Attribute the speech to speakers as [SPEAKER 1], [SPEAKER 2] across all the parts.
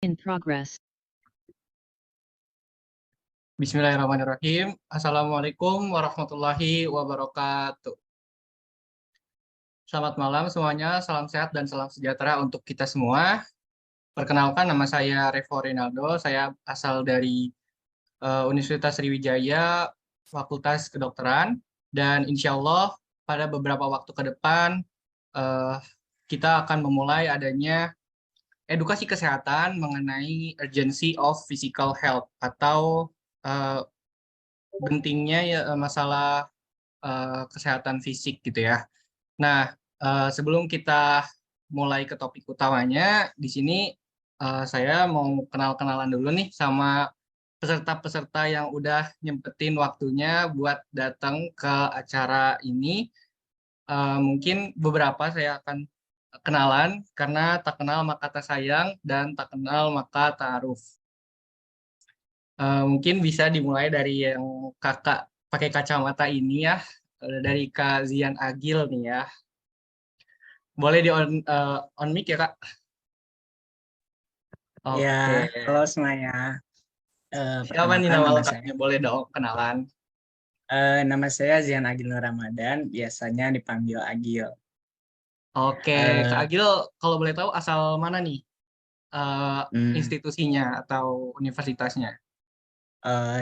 [SPEAKER 1] In progress.
[SPEAKER 2] Bismillahirrahmanirrahim. Assalamualaikum warahmatullahi wabarakatuh. Selamat malam semuanya, salam sehat dan salam sejahtera untuk kita semua. Perkenalkan, nama saya Revo Rinaldo, saya asal dari Universitas Sriwijaya, Fakultas Kedokteran, dan insya Allah pada beberapa waktu ke depan eh, kita akan memulai adanya edukasi kesehatan mengenai urgency of physical health atau eh, pentingnya ya masalah kesehatan fisik gitu ya. Nah, sebelum kita mulai ke topik utamanya, di sini saya mau kenal-kenalan dulu nih sama peserta-peserta yang udah nyempetin waktunya buat datang ke acara ini. Mungkin beberapa saya akan kenalan karena tak kenal maka tak sayang dan tak kenal maka ta'aruf. Mungkin bisa dimulai dari yang kakak pakai kacamata ini ya, dari Kak Zian Agil nih ya. Boleh di on mic ya Kak?
[SPEAKER 3] Ya,
[SPEAKER 2] Oke.
[SPEAKER 3] halo semuanya.
[SPEAKER 2] Siapa nih
[SPEAKER 3] Perkenalkan
[SPEAKER 2] nama
[SPEAKER 3] nama
[SPEAKER 2] lengkapnya? Boleh dong kenalan.
[SPEAKER 3] nama saya Zian Agil Nur Ramadan, biasanya dipanggil Agil.
[SPEAKER 2] Oke, Kak
[SPEAKER 3] Eh,
[SPEAKER 2] Agil, kalau boleh tahu asal mana nih eh,
[SPEAKER 3] hmm,
[SPEAKER 2] institusinya atau universitasnya?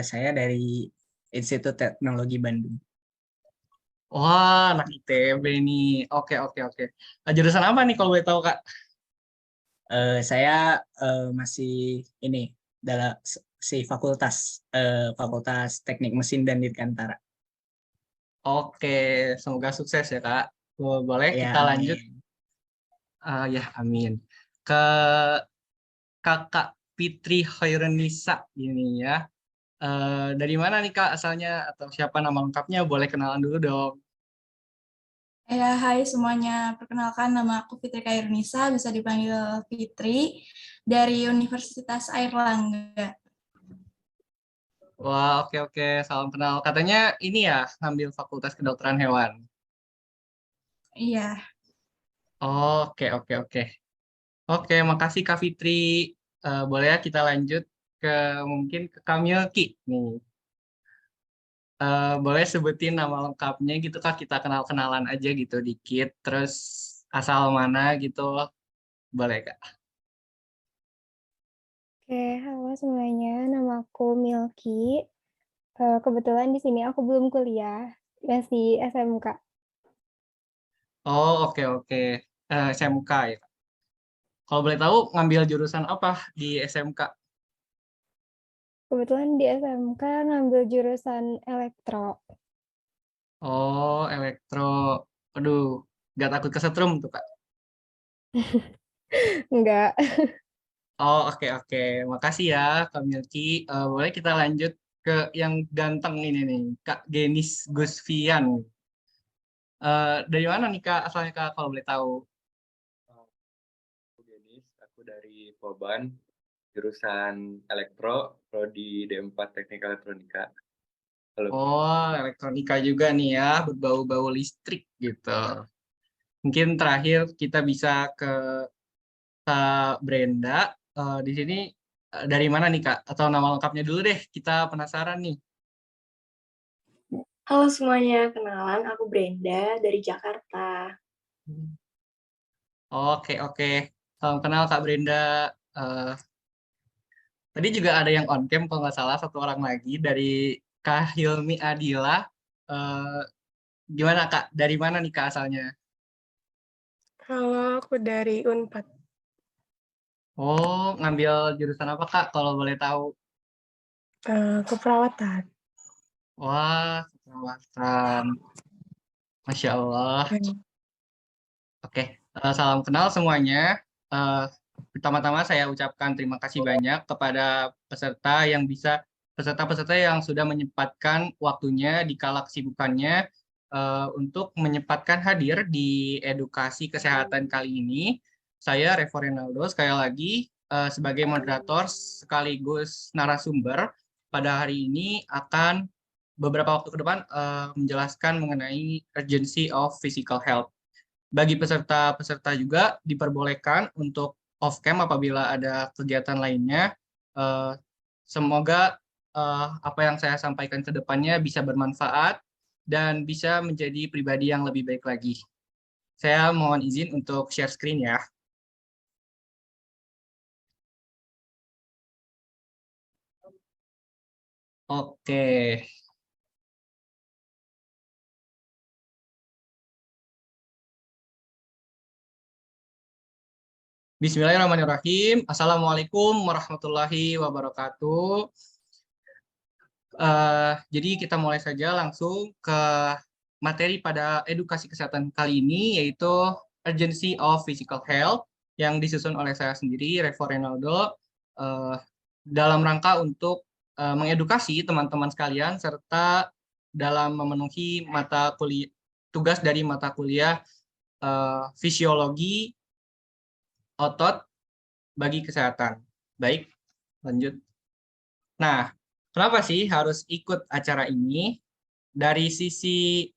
[SPEAKER 3] saya dari Institut Teknologi Bandung.
[SPEAKER 2] Wah, anak ITB nih. Oke, oke, oke. Jurusan apa nih kalau boleh tahu Kak?
[SPEAKER 3] Saya masih ini dalam si Fakultas Teknik Mesin dan Dirgantara.
[SPEAKER 2] Oke, semoga sukses ya Kak. Boleh
[SPEAKER 3] Ya,
[SPEAKER 2] kita lanjut.
[SPEAKER 3] amin.
[SPEAKER 2] Ya, amin. Ke Kakak Fitri Khairunisa ini ya. Dari mana nih Kak asalnya atau siapa nama lengkapnya? Boleh kenalan dulu dong.
[SPEAKER 4] Ya, hai semuanya. Perkenalkan nama aku Fitri Kairunisa, bisa dipanggil Fitri, dari Universitas Airlangga.
[SPEAKER 2] Wah, oke oke, salam kenal. Katanya ini ya ngambil Fakultas Kedokteran Hewan.
[SPEAKER 4] Iya,
[SPEAKER 2] Oke oke oke. Oke, makasih Kak Fitri. Boleh ya kita lanjut ke mungkin ke Kamilki nih. Boleh sebutin nama lengkapnya gitu Kak, kita kenal-kenalan aja gitu dikit. Terus asal mana gitu, boleh Kak.
[SPEAKER 5] Oke, halo semuanya. Nama aku Milky. Kebetulan di sini aku belum kuliah, masih SMK.
[SPEAKER 2] Oh, oke oke. SMK ya. Kalau boleh tahu ngambil jurusan apa di SMK?
[SPEAKER 5] Kebetulan di SMK ngambil jurusan elektro.
[SPEAKER 2] Oh, elektro. Aduh, nggak takut kesetrum tuh Kak.
[SPEAKER 5] Enggak.
[SPEAKER 2] Oh, oke oke. Makasih ya Kak Milky. Boleh kita lanjut ke yang ganteng ini nih, Kak Genis Gusfian. Dari mana nih Kak asalnya Kak kalau boleh tahu?
[SPEAKER 6] Aku Denis, aku dari Poban, jurusan Elektro, prodi D4 Teknik Elektronika. Halo.
[SPEAKER 2] Oh, elektronika juga nih ya, berbau-bau listrik gitu. Mungkin terakhir kita bisa ke Kak Brenda. Di sini dari mana nih Kak? Atau nama lengkapnya dulu deh, kita penasaran nih.
[SPEAKER 7] Halo semuanya, kenalan aku Brenda dari Jakarta.
[SPEAKER 2] Oke, oke. Salam kenal Kak Brenda. Eh, Tadi juga ada yang on cam kalau nggak salah, satu orang lagi dari Kak Hilmi Adila. Eh, Gimana Kak? Dari mana nih Kak asalnya?
[SPEAKER 8] Halo, aku dari Unpad.
[SPEAKER 2] Oh, ngambil jurusan apa Kak kalau boleh tahu?
[SPEAKER 8] Keperawatan.
[SPEAKER 2] Wah, keperawatan. Masya Allah. Oke, salam kenal semuanya. Eh, Pertama-tama saya ucapkan terima kasih banyak kepada peserta-peserta yang sudah menyempatkan waktunya di kala kesibukannya untuk menyempatkan hadir di edukasi kesehatan kali ini. Saya Revo Renaldo sekali lagi sebagai moderator sekaligus narasumber pada hari ini akan beberapa waktu ke depan menjelaskan mengenai urgency of physical health. Bagi peserta-peserta juga diperbolehkan untuk off cam apabila ada kegiatan lainnya. Semoga apa yang saya sampaikan ke depannya bisa bermanfaat dan bisa menjadi pribadi yang lebih baik lagi. Saya mohon izin untuk share screen ya. Oke. Bismillahirrahmanirrahim. Assalamualaikum warahmatullahi wabarakatuh. Jadi kita mulai saja langsung ke materi pada edukasi kesehatan kali ini, yaitu Urgency of Physical Health, yang disusun oleh saya sendiri, Revo Renaldo, dalam rangka untuk mengedukasi teman-teman sekalian, serta dalam memenuhi mata kuliah, tugas dari mata kuliah fisiologi otot bagi kesehatan. Baik, lanjut. Nah, kenapa sih harus ikut acara ini? Dari sisi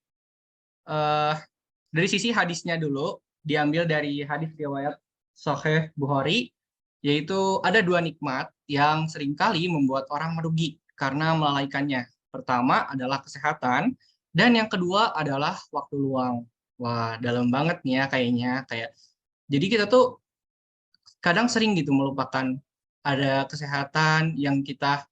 [SPEAKER 2] hadisnya dulu, diambil dari hadis riwayat Sahih Bukhari, yaitu ada 2 nikmat yang seringkali membuat orang merugi karena melalaikannya. Pertama adalah kesehatan, dan yang kedua adalah waktu luang. Wah, dalam banget nih ya kayaknya. Jadi kita tuh kadang sering gitu melupakan ada kesehatan yang kita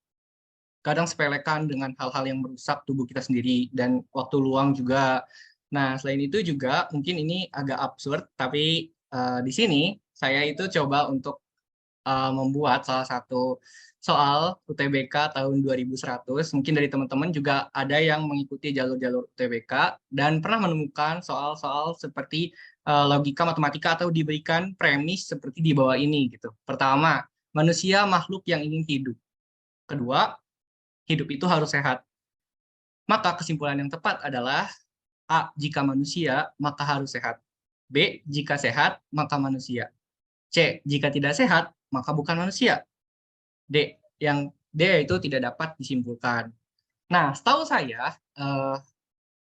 [SPEAKER 2] kadang sepelekan dengan hal-hal yang merusak tubuh kita sendiri, dan waktu luang juga. Nah, selain itu juga mungkin ini agak absurd, tapi di sini saya itu coba untuk membuat salah satu soal UTBK tahun 2100. Mungkin dari teman-teman juga ada yang mengikuti jalur-jalur UTBK dan pernah menemukan soal-soal seperti logika matematika atau diberikan premis seperti di bawah ini gitu. Pertama, manusia makhluk yang ingin hidup. Kedua, hidup itu harus sehat. Maka kesimpulan yang tepat adalah A, jika manusia maka harus sehat. B, jika sehat maka manusia. C, jika tidak sehat maka bukan manusia. D, yang D itu tidak dapat disimpulkan. Nah, setahu saya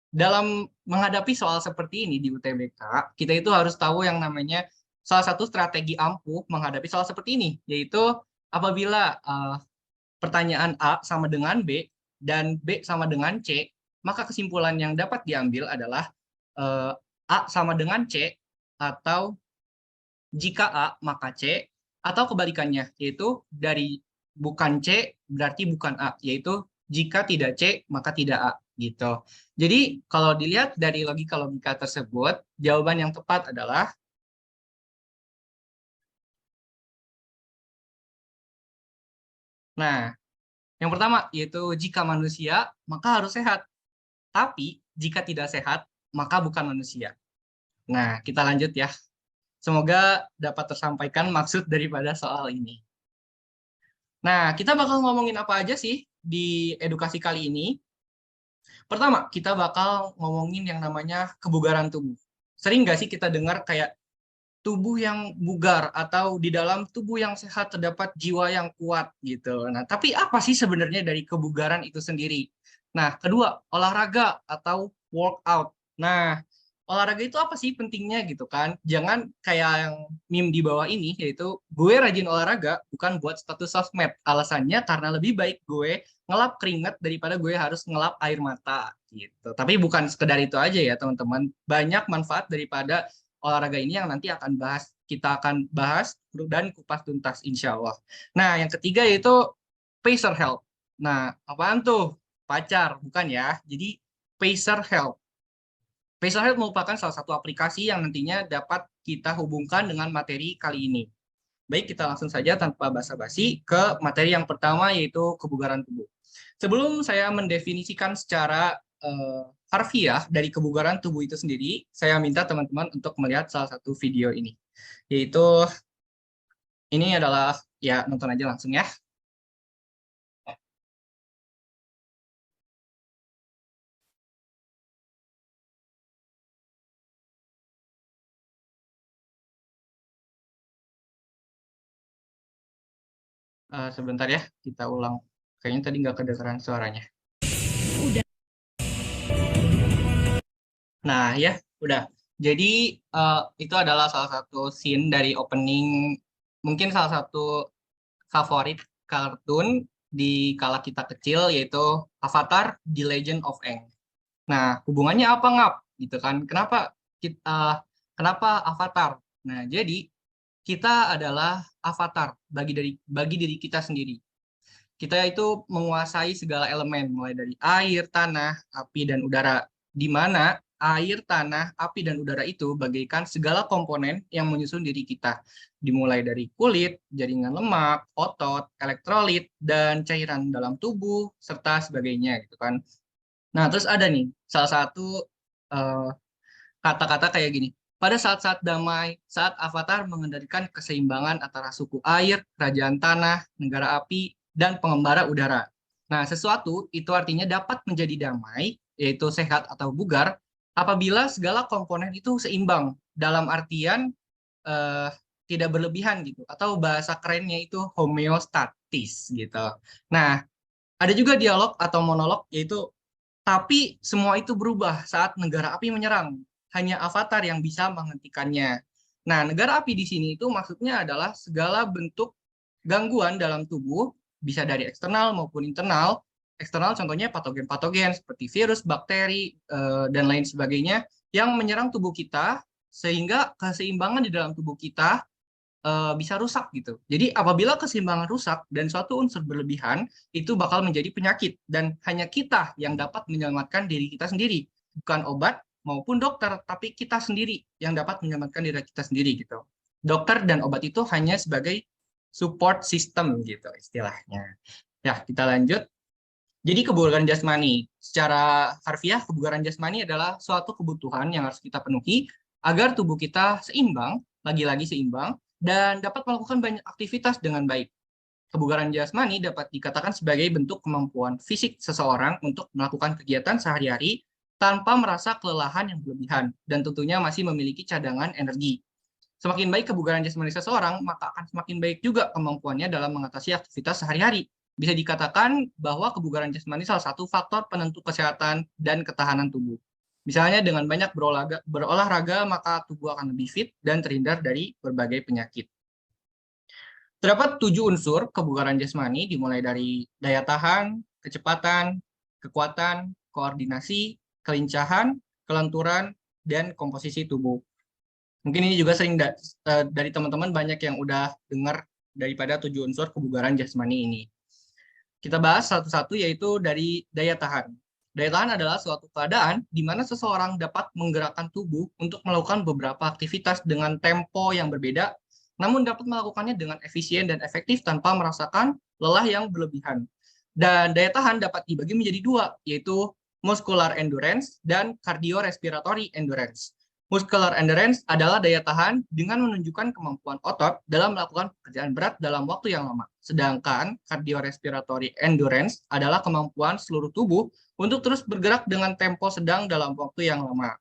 [SPEAKER 2] dalam menghadapi soal seperti ini di UTBK, kita itu harus tahu yang namanya salah satu strategi ampuh menghadapi soal seperti ini, yaitu apabila pertanyaan A sama dengan B dan B sama dengan C, maka kesimpulan yang dapat diambil adalah A sama dengan C, atau jika A maka C, atau kebalikannya, yaitu dari bukan C berarti bukan A, yaitu jika tidak C maka tidak A gitu. Jadi kalau dilihat dari logika-logika tersebut, jawaban yang tepat adalah yang pertama, yaitu jika manusia maka harus sehat. Tapi jika tidak sehat maka bukan manusia. Nah, kita lanjut ya. Semoga dapat tersampaikan maksud daripada soal ini. Nah, kita bakal ngomongin apa aja sih di edukasi kali ini? Pertama, kita bakal ngomongin yang namanya kebugaran tubuh. Sering nggak sih kita dengar kayak tubuh yang bugar atau di dalam tubuh yang sehat terdapat jiwa yang kuat gitu. Nah, tapi apa sih sebenarnya dari kebugaran itu sendiri? Nah, kedua, olahraga atau workout. Nah, olahraga itu apa sih pentingnya gitu kan? Jangan kayak yang meme di bawah ini, yaitu gue rajin olahraga bukan buat status sosmed. Alasannya karena lebih baik gue ngelap keringat daripada gue harus ngelap air mata gitu. Tapi bukan sekedar itu aja ya teman-teman. Banyak manfaat daripada olahraga ini yang nanti kita akan bahas dan kupas tuntas insya Allah. Nah, yang ketiga yaitu Pacer Health. Nah, apaan tuh? Pacar, bukan ya. Jadi Pacer Health. Pacer Health merupakan salah satu aplikasi yang nantinya dapat kita hubungkan dengan materi kali ini. Baik, kita langsung saja tanpa basa-basi ke materi yang pertama, yaitu kebugaran tubuh. Sebelum saya mendefinisikan secara harfiah dari kebugaran tubuh itu sendiri, saya minta teman-teman untuk melihat salah satu video ini. Yaitu, ini adalah, ya nonton aja langsung ya. Sebentar ya, kita ulang. Kayaknya tadi nggak kedengaran suaranya. Nah ya, udah. Jadi itu adalah salah satu scene dari opening mungkin salah satu favorit kartun di kala kita kecil, yaitu Avatar: The Legend of Aang. Nah, hubungannya apa, Ngap? Gitu kan? Kenapa Avatar? Nah, jadi kita adalah avatar bagi diri kita sendiri. Kita itu menguasai segala elemen, mulai dari air, tanah, api, dan udara, di mana air, tanah, api, dan udara itu bagaikan segala komponen yang menyusun diri kita, dimulai dari kulit, jaringan lemak, otot, elektrolit, dan cairan dalam tubuh, serta sebagainya, gitu kan. Nah, terus ada nih salah satu kata-kata kayak gini. Pada saat-saat damai, saat Avatar mengendalikan keseimbangan antara suku air, kerajaan tanah, negara api, dan pengembara udara. Nah, sesuatu itu artinya dapat menjadi damai, yaitu sehat atau bugar, apabila segala komponen itu seimbang, dalam artian tidak berlebihan gitu, atau bahasa kerennya itu homeostatis gitu. Nah, ada juga dialog atau monolog, yaitu tapi semua itu berubah saat negara api menyerang. Hanya Avatar yang bisa menghentikannya. Nah, negara api di sini itu maksudnya adalah segala bentuk gangguan dalam tubuh, bisa dari eksternal maupun internal. Eksternal contohnya patogen-patogen seperti virus, bakteri, dan lain sebagainya yang menyerang tubuh kita, sehingga keseimbangan di dalam tubuh kita bisa rusak gitu. Jadi apabila keseimbangan rusak dan suatu unsur berlebihan, itu bakal menjadi penyakit. Dan hanya kita yang dapat menyelamatkan diri kita sendiri. Bukan obat maupun dokter, tapi kita sendiri yang dapat menyelamatkan diri kita sendiri gitu. Dokter dan obat itu hanya sebagai support system gitu istilahnya. Ya, kita lanjut. Jadi kebugaran jasmani, secara harfiah kebugaran jasmani adalah suatu kebutuhan yang harus kita penuhi agar tubuh kita seimbang, lagi-lagi seimbang, dan dapat melakukan banyak aktivitas dengan baik. Kebugaran jasmani dapat dikatakan sebagai bentuk kemampuan fisik seseorang untuk melakukan kegiatan sehari-hari tanpa merasa kelelahan yang berlebihan, dan tentunya masih memiliki cadangan energi. Semakin baik kebugaran jasmani seseorang, maka akan semakin baik juga kemampuannya dalam mengatasi aktivitas sehari-hari. Bisa dikatakan bahwa kebugaran jasmani salah satu faktor penentu kesehatan dan ketahanan tubuh. Misalnya dengan banyak berolahraga, maka tubuh akan lebih fit dan terhindar dari berbagai penyakit. Terdapat 7 unsur kebugaran jasmani, dimulai dari daya tahan, kecepatan, kekuatan, koordinasi, kelincahan, kelenturan, dan komposisi tubuh. Mungkin ini juga sering dari teman-teman banyak yang udah dengar daripada 7 unsur kebugaran jasmani ini. Kita bahas satu-satu, yaitu dari daya tahan. Daya tahan adalah suatu keadaan di mana seseorang dapat menggerakkan tubuh untuk melakukan beberapa aktivitas dengan tempo yang berbeda, namun dapat melakukannya dengan efisien dan efektif tanpa merasakan lelah yang berlebihan. Dan daya tahan dapat dibagi menjadi 2, yaitu muscular endurance dan cardiorespiratory endurance. Muscular endurance adalah daya tahan dengan menunjukkan kemampuan otot dalam melakukan pekerjaan berat dalam waktu yang lama. Sedangkan cardiorespiratory endurance adalah kemampuan seluruh tubuh untuk terus bergerak dengan tempo sedang dalam waktu yang lama.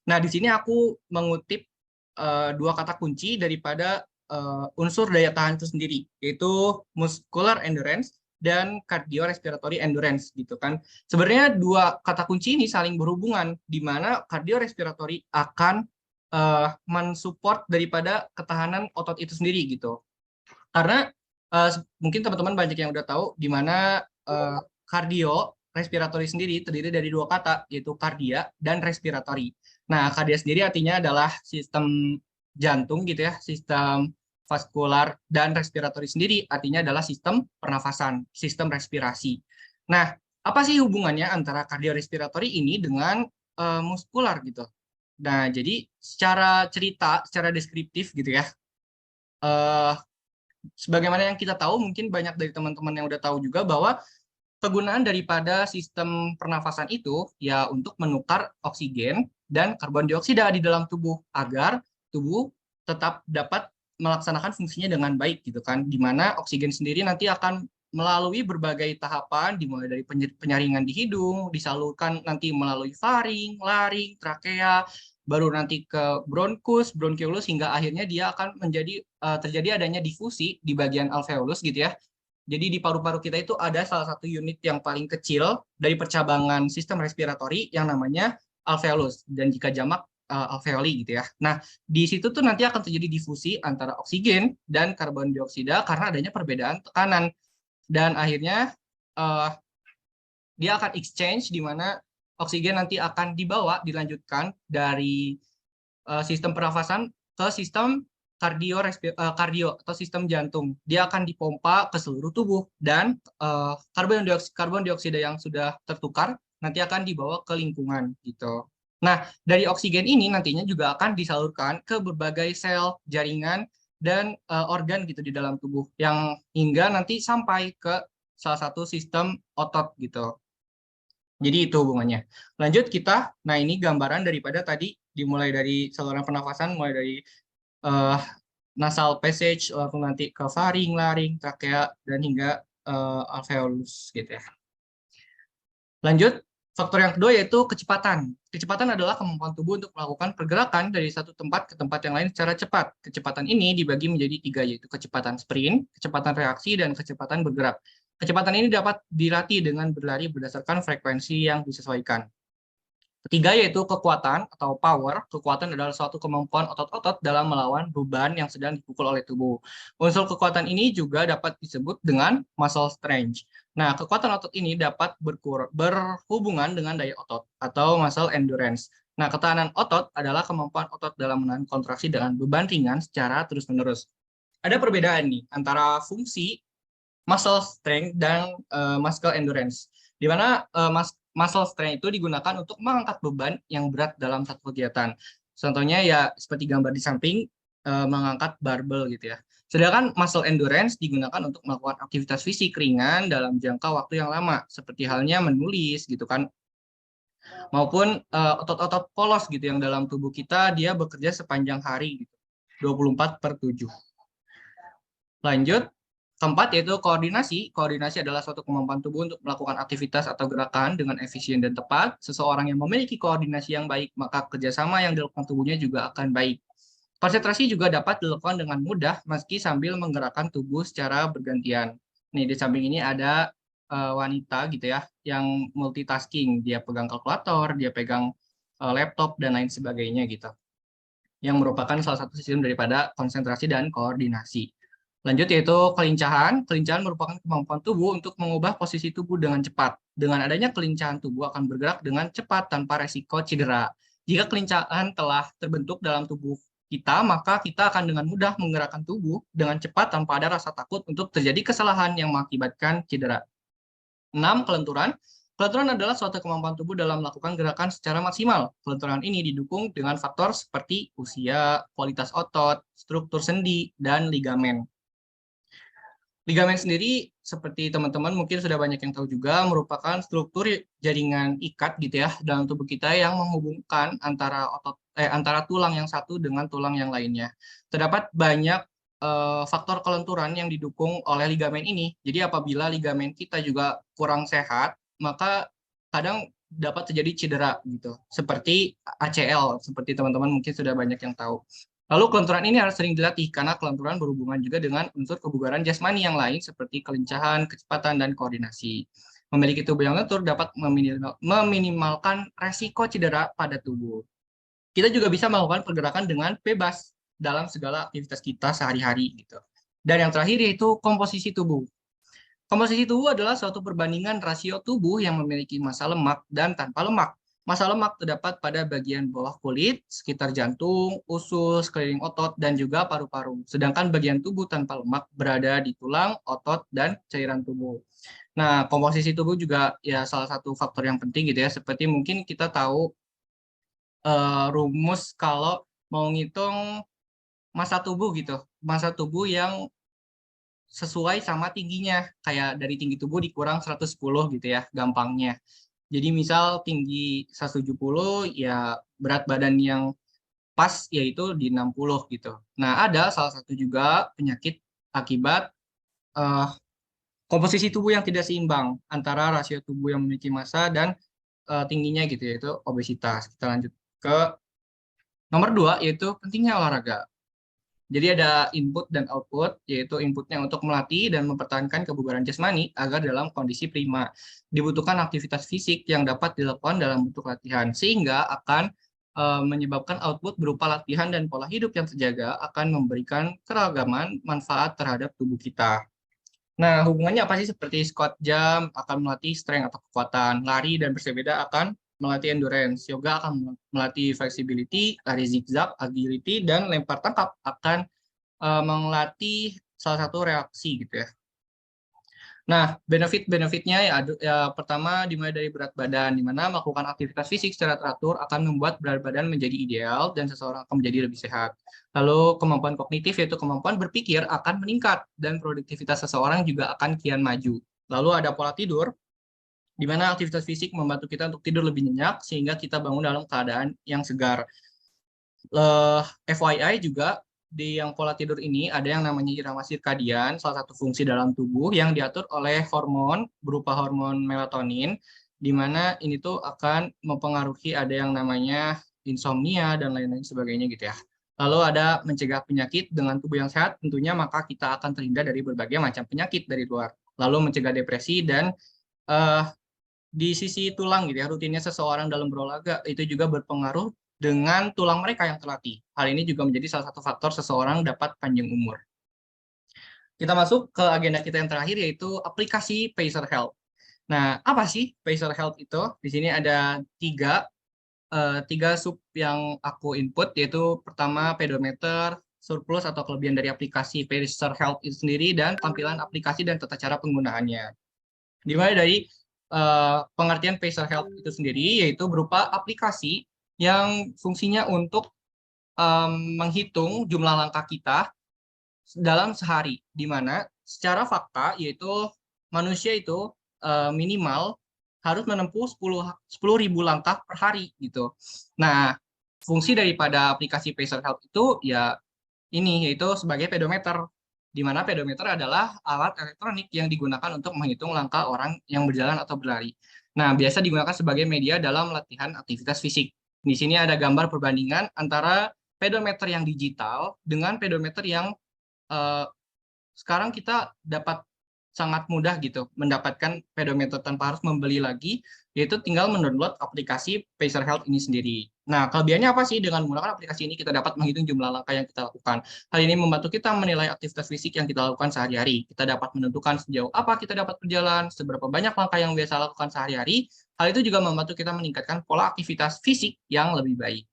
[SPEAKER 2] Nah, di sini aku mengutip 2 kata kunci daripada unsur daya tahan itu sendiri, yaitu muscular endurance dan cardiorespiratory endurance gitu kan. Sebenarnya 2 kata kunci ini saling berhubungan, di mana cardiorespiratory akan mensupport daripada ketahanan otot itu sendiri gitu. Karena mungkin teman-teman banyak yang udah tahu di mana cardiorespiratory sendiri terdiri dari 2 kata, yaitu kardia dan respiratory. Nah, kardia sendiri artinya adalah sistem jantung gitu ya, sistem vaskular, dan respiratory sendiri artinya adalah sistem pernafasan, sistem respirasi. Nah, apa sih hubungannya antara kardiorespiratory ini dengan muskular gitu? Nah, jadi secara cerita, secara deskriptif gitu ya, sebagaimana yang kita tahu, mungkin banyak dari teman-teman yang udah tahu juga bahwa kegunaan daripada sistem pernafasan itu ya untuk menukar oksigen dan karbon dioksida di dalam tubuh agar tubuh tetap dapat melaksanakan fungsinya dengan baik gitu kan, di mana oksigen sendiri nanti akan melalui berbagai tahapan, dimulai dari penyaringan di hidung, disalurkan nanti melalui faring, laring, trakea, baru nanti ke bronkus, bronkiolus, hingga akhirnya dia akan menjadi terjadi adanya difusi di bagian alveolus gitu ya. Jadi di paru-paru kita itu ada salah satu unit yang paling kecil dari percabangan sistem respiratori yang namanya alveolus, dan jika jamak alveoli gitu ya. Nah, di situ tuh nanti akan terjadi difusi antara oksigen dan karbon dioksida karena adanya perbedaan tekanan. Dan akhirnya dia akan exchange di mana oksigen nanti akan dilanjutkan dari sistem pernafasan ke sistem kardio atau sistem jantung. Dia akan dipompa ke seluruh tubuh dan karbon dioksida yang sudah tertukar nanti akan dibawa ke lingkungan gitu. Nah, dari oksigen ini nantinya juga akan disalurkan ke berbagai sel, jaringan, dan organ gitu di dalam tubuh yang hingga nanti sampai ke salah satu sistem otot gitu. Jadi itu hubungannya. Lanjut kita, nah ini gambaran daripada tadi dimulai dari saluran pernafasan, mulai dari nasal passage, lalu nanti ke faring, laring, trakea, dan hingga alveolus gitu ya. Lanjut, faktor yang kedua yaitu kecepatan. Kecepatan adalah kemampuan tubuh untuk melakukan pergerakan dari satu tempat ke tempat yang lain secara cepat. Kecepatan ini dibagi menjadi 3, yaitu kecepatan sprint, kecepatan reaksi, dan kecepatan bergerak. Kecepatan ini dapat dilatih dengan berlari berdasarkan frekuensi yang disesuaikan. Ketiga yaitu kekuatan atau power. Kekuatan adalah suatu kemampuan otot-otot dalam melawan beban yang sedang dipukul oleh tubuh. Unsur kekuatan ini juga dapat disebut dengan muscle strength. Nah, kekuatan otot ini dapat berhubungan dengan daya otot atau muscle endurance. Nah, ketahanan otot adalah kemampuan otot dalam menahan kontraksi dengan beban ringan secara terus-menerus. Ada perbedaan nih antara fungsi muscle strength dan muscle endurance, di mana muscle strength itu digunakan untuk mengangkat beban yang berat dalam satu kegiatan. Contohnya ya seperti gambar di samping, mengangkat barbel gitu ya. Sedangkan muscle endurance digunakan untuk melakukan aktivitas fisik ringan dalam jangka waktu yang lama, seperti halnya menulis gitu kan, maupun otot-otot polos gitu yang dalam tubuh kita dia bekerja sepanjang hari gitu, 24/7. Lanjut. Keempat yaitu koordinasi. Koordinasi adalah suatu kemampuan tubuh untuk melakukan aktivitas atau gerakan dengan efisien dan tepat. Seseorang yang memiliki koordinasi yang baik, maka kerjasama yang dilakukan tubuhnya juga akan baik. Konsentrasi juga dapat dilakukan dengan mudah meski sambil menggerakkan tubuh secara bergantian. Nih di samping ini ada wanita gitu ya, yang multitasking. Dia pegang kalkulator, dia pegang laptop, dan lain sebagainya gitu. Yang merupakan salah satu sistem daripada konsentrasi dan koordinasi. Lanjut yaitu kelincahan. Kelincahan merupakan kemampuan tubuh untuk mengubah posisi tubuh dengan cepat. Dengan adanya kelincahan, tubuh akan bergerak dengan cepat tanpa resiko cedera. Jika kelincahan telah terbentuk dalam tubuh kita, maka kita akan dengan mudah menggerakkan tubuh dengan cepat tanpa ada rasa takut untuk terjadi kesalahan yang mengakibatkan cedera. 6. Kelenturan. Kelenturan adalah suatu kemampuan tubuh dalam melakukan gerakan secara maksimal. Kelenturan ini didukung dengan faktor seperti usia, kualitas otot, struktur sendi, dan ligamen. Ligamen sendiri, seperti teman-teman mungkin sudah banyak yang tahu juga, merupakan struktur jaringan ikat gitu ya dalam tubuh kita yang menghubungkan antara tulang yang satu dengan tulang yang lainnya. Terdapat banyak faktor kelenturan yang didukung oleh ligamen ini. Jadi apabila ligamen kita juga kurang sehat, maka kadang dapat terjadi cedera gitu. Seperti ACL, seperti teman-teman mungkin sudah banyak yang tahu. Lalu kelenturan ini harus sering dilatih karena kelenturan berhubungan juga dengan unsur kebugaran jasmani yang lain seperti kelincahan, kecepatan, dan koordinasi. Memiliki tubuh yang lentur dapat meminimalkan resiko cedera pada tubuh. Kita juga bisa melakukan pergerakan dengan bebas dalam segala aktivitas kita sehari-hari gitu. Dan yang terakhir yaitu komposisi tubuh. Komposisi tubuh adalah suatu perbandingan rasio tubuh yang memiliki massa lemak dan tanpa lemak. Massa lemak terdapat pada bagian bawah kulit, sekitar jantung, usus, sekeliling otot, dan juga paru-paru. Sedangkan bagian tubuh tanpa lemak berada di tulang, otot, dan cairan tubuh. Nah, komposisi tubuh juga ya salah satu faktor yang penting gitu ya. Seperti mungkin kita tahu rumus kalau mau ngitung massa tubuh gitu. Massa tubuh yang sesuai sama tingginya. Kayak dari tinggi tubuh dikurang 110 gitu ya, gampangnya. Jadi misal tinggi 170 ya berat badan yang pas yaitu di 60 gitu. Nah ada salah satu juga penyakit akibat komposisi tubuh yang tidak seimbang antara rasio tubuh yang memiliki massa dan tingginya gitu yaitu obesitas. Kita lanjut ke nomor 2 yaitu pentingnya olahraga. Jadi ada input dan output, yaitu inputnya untuk melatih dan mempertahankan kebugaran jasmani agar dalam kondisi prima. Dibutuhkan aktivitas fisik yang dapat dilakukan dalam bentuk latihan, sehingga akan menyebabkan output berupa latihan dan pola hidup yang terjaga akan memberikan keragaman manfaat terhadap tubuh kita. Nah, hubungannya apa sih? Seperti squat jump akan melatih strength atau kekuatan, lari dan bersepeda akan melatih endurance, yoga akan melatih flexibility, lari zigzag, agility, dan lempar tangkap akan melatih salah satu reaksi gitu ya. Nah, benefit-benefitnya ya pertama dimulai dari berat badan, di mana melakukan aktivitas fisik secara teratur akan membuat berat badan menjadi ideal dan seseorang akan menjadi lebih sehat. Lalu kemampuan kognitif yaitu kemampuan berpikir akan meningkat dan produktivitas seseorang juga akan kian maju. Lalu ada pola tidur, di mana aktivitas fisik membantu kita untuk tidur lebih nyenyak sehingga kita bangun dalam keadaan yang segar. FYI juga di yang pola tidur ini ada yang namanya irama sirkadian, salah satu fungsi dalam tubuh yang diatur oleh hormon berupa hormon melatonin, di mana ini tuh akan mempengaruhi ada yang namanya insomnia dan lain-lain sebagainya gitu ya. Lalu ada mencegah penyakit dengan tubuh yang sehat, tentunya maka kita akan terhindar dari berbagai macam penyakit dari luar. Lalu mencegah depresi dan di sisi tulang gitu ya, rutinnya seseorang dalam berolahraga itu juga berpengaruh dengan tulang mereka yang terlatih. Hal ini juga menjadi salah satu faktor seseorang dapat panjang umur. Kita masuk ke agenda kita yang terakhir yaitu aplikasi Pacer Health. Nah, apa sih Pacer Health itu? Di sini ada tiga sub yang aku input, yaitu pertama pedometer, surplus atau kelebihan dari aplikasi Pacer Health itu sendiri, dan tampilan aplikasi dan tata cara penggunaannya. Dimulai dari pengertian Pacer Health itu sendiri, yaitu berupa aplikasi yang fungsinya untuk menghitung jumlah langkah kita dalam sehari, di mana secara fakta yaitu manusia itu minimal harus menempuh 10.000 langkah per hari gitu. Nah, fungsi daripada aplikasi Pacer Health itu ya ini yaitu sebagai pedometer, di mana pedometer adalah alat elektronik yang digunakan untuk menghitung langkah orang yang berjalan atau berlari. Nah, biasa digunakan sebagai media dalam latihan aktivitas fisik. Di sini ada gambar perbandingan antara pedometer yang digital dengan pedometer yang sekarang kita dapat sangat mudah gitu mendapatkan pedometer tanpa harus membeli lagi, yaitu tinggal mendownload aplikasi Pacer Health ini sendiri. Nah, kelebihannya apa sih dengan menggunakan aplikasi ini? Kita dapat menghitung jumlah langkah yang kita lakukan. Hal ini membantu kita menilai aktivitas fisik yang kita lakukan sehari-hari. Kita dapat menentukan sejauh apa kita dapat berjalan, seberapa banyak langkah yang biasa lakukan sehari-hari. Hal itu juga membantu kita meningkatkan pola aktivitas fisik yang lebih baik.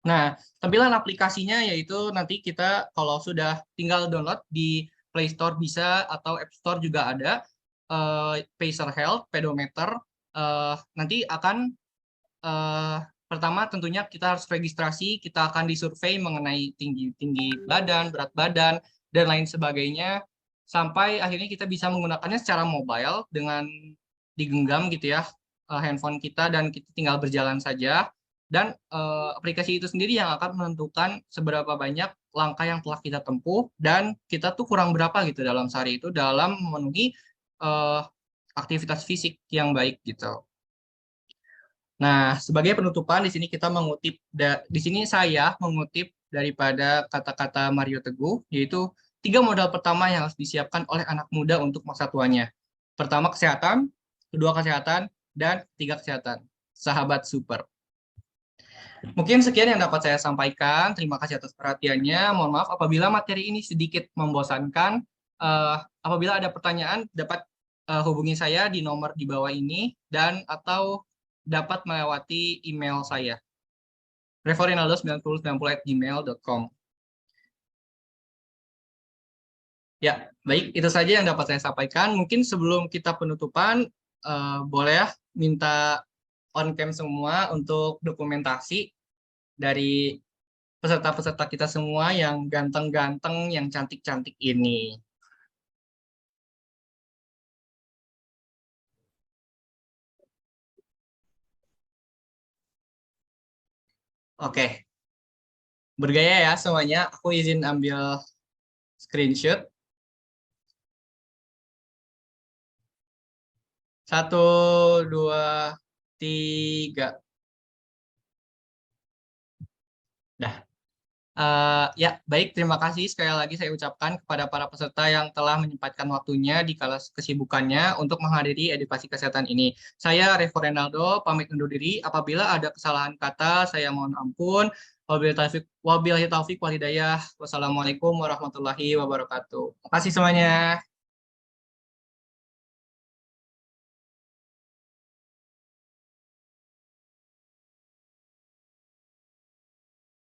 [SPEAKER 2] Nah, tampilan aplikasinya yaitu nanti kita kalau sudah tinggal download di Play Store bisa, atau App Store juga ada, Pacer Health, pedometer. Nanti akan pertama tentunya kita harus registrasi, kita akan disurvei mengenai tinggi badan, berat badan, dan lain sebagainya, sampai akhirnya kita bisa menggunakannya secara mobile dengan digenggam gitu ya, handphone kita, dan kita tinggal berjalan saja. Dan aplikasi itu sendiri yang akan menentukan seberapa banyak langkah yang telah kita tempuh dan kita tuh kurang berapa gitu dalam sehari itu dalam memenuhi aktivitas fisik yang baik gitu. Nah, sebagai penutupan di sini kita mengutip di sini saya mengutip daripada kata-kata Mario Teguh, yaitu 3 modal pertama yang harus disiapkan oleh anak muda untuk masa tuanya. Pertama kesehatan, kedua kesehatan, dan ketiga kesehatan. Sahabat super. Mungkin sekian yang dapat saya sampaikan. Terima kasih atas perhatiannya. Mohon maaf apabila materi ini sedikit membosankan. Apabila ada pertanyaan, dapat hubungi saya di nomor di bawah ini, dan atau dapat melewati email saya. revorinaldo9090@gmail.com. Ya, baik. Itu saja yang dapat saya sampaikan. Mungkin sebelum kita penutupan, boleh ya minta on-cam semua untuk dokumentasi dari peserta-peserta kita semua yang ganteng-ganteng, yang cantik-cantik ini. Oke. Bergaya ya semuanya. Aku izin ambil screenshot. 1, 2, 3. Dah. Ya, baik. Terima kasih sekali lagi saya ucapkan kepada para peserta yang telah menyempatkan waktunya di kala kesibukannya untuk menghadiri edukasi kesehatan ini. Saya Revo Renaldo, pamit undur diri. Apabila ada kesalahan kata, saya mohon ampun. Wabillahi taufik wal hidayah. Wassalamualaikum warahmatullahi wabarakatuh. Terima kasih semuanya.